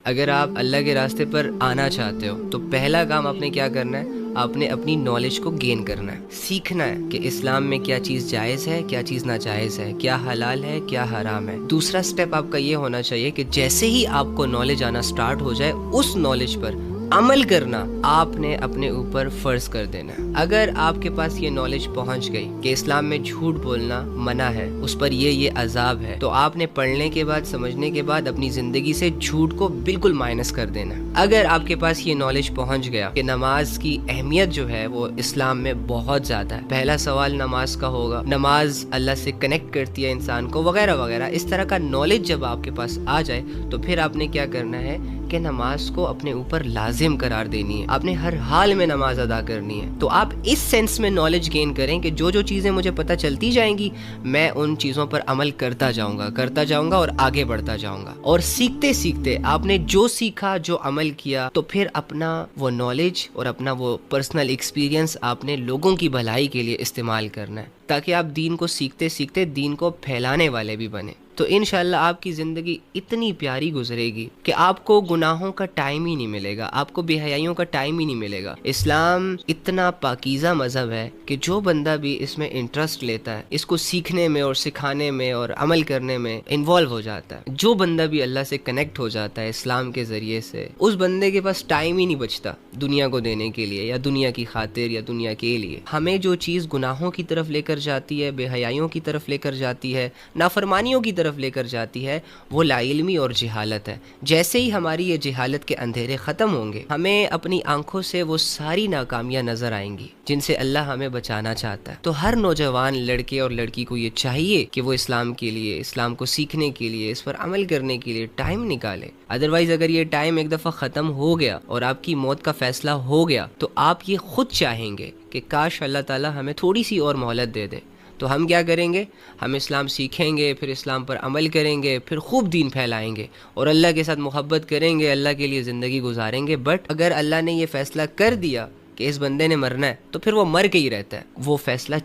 اگر آپ اللہ کے راستے پر آنا چاہتے ہو تو پہلا کام آپ نے کیا کرنا ہے؟ آپ نے اپنی نالج کو گین کرنا ہے، سیکھنا ہے کہ اسلام میں کیا چیز جائز ہے، کیا چیز ناجائز ہے، کیا حلال ہے، کیا حرام ہے۔ دوسرا سٹیپ آپ کا یہ ہونا چاہیے کہ جیسے ہی آپ کو نالج آنا سٹارٹ ہو جائے، اس نالج پر عمل کرنا آپ نے اپنے اوپر فرض کر دینا ہے۔ اگر آپ کے پاس یہ نالج پہنچ گئی کہ اسلام میں جھوٹ بولنا منع ہے، اس پر یہ عذاب ہے، تو آپ نے پڑھنے کے بعد، سمجھنے کے بعد اپنی زندگی سے جھوٹ کو بالکل مائنس کر دینا ہے۔ اگر آپ کے پاس یہ نالج پہنچ گیا کہ نماز کی اہمیت جو ہے وہ اسلام میں بہت زیادہ ہے، پہلا سوال نماز کا ہوگا، نماز اللہ سے کنیکٹ کرتی ہے انسان کو، وغیرہ وغیرہ، اس طرح کا نالج جب آپ کے پاس آ جائے تو پھر آپ نے کیا کرنا ہے کہ نماز کو اپنے اوپر لازم قرار دینی ہے، آپ نے ہر حال میں نماز ادا کرنی ہے۔ تو آپ اس سینس میں نالج گین کریں کہ جو جو چیزیں مجھے پتہ چلتی جائیں گی، میں ان چیزوں پر عمل کرتا جاؤں گا اور آگے بڑھتا جاؤں گا۔ اور سیکھتے سیکھتے آپ نے جو سیکھا، جو عمل کیا، تو پھر اپنا وہ نالج اور اپنا وہ پرسنل ایکسپیرینس آپ نے لوگوں کی بھلائی کے لیے استعمال کرنا ہے، تاکہ آپ دین کو سیکھتے سیکھتے دین کو پھیلانے والے بھی بنیں۔ تو انشاءاللہ آپ کی زندگی اتنی پیاری گزرے گی کہ آپ کو گناہوں کا ٹائم ہی نہیں ملے گا، آپ کو بے حیائیوں کا ٹائم ہی نہیں ملے گا۔ اسلام اتنا پاکیزہ مذہب ہے کہ جو بندہ بھی اس میں انٹرسٹ لیتا ہے، اس کو سیکھنے میں اور سکھانے میں اور عمل کرنے میں انوالو ہو جاتا ہے، جو بندہ بھی اللہ سے کنیکٹ ہو جاتا ہے اسلام کے ذریعے سے، اس بندے کے پاس ٹائم ہی نہیں بچتا دنیا کو دینے کے لیے یا دنیا کی خاطر یا دنیا کے لیے۔ ہمیں جو چیز گناہوں کی طرف لے کر جاتی ہے، بے حیائیوں کی طرف لے کر جاتی ہے، نافرمانیوں کی طرف لے کر جاتی ہے، وہ لا علمی اور جہالت ہے۔ جیسے ہی ہماری یہ جہالت کے اندھیرے ختم ہوں گے، ہمیں اپنی آنکھوں سے وہ ساری ناکامیاں نظر آئیں گی جن سے اللہ ہمیں بچانا چاہتا ہے۔ تو ہر نوجوان لڑکے اور لڑکی کو یہ چاہیے کہ وہ اسلام کے لیے، اسلام کو سیکھنے کے لیے، اس پر عمل کرنے کے لیے ٹائم نکالے۔ ادروائز اگر یہ ٹائم ایک دفعہ ختم ہو گیا اور آپ کی موت کا فیصلہ ہو گیا تو آپ یہ خود چاہیں گے کہ کاش اللہ تعالیٰ ہمیں تھوڑی سی اور مہلت دے دے۔ تو ہم کیا کریں گے؟ ہم اسلام سیکھیں گے، پھر اسلام پر عمل کریں گے، پھر خوب دین پھیلائیں گے اور اللہ کے ساتھ محبت کریں گے، اللہ کے لیے زندگی گزاریں گے۔ بٹ اگر اللہ نے یہ فیصلہ کر دیا کہ اس بندے نے مرنا ہے تو پھر وہ مر کے ہی رہتا ہے، وہ فیصلہ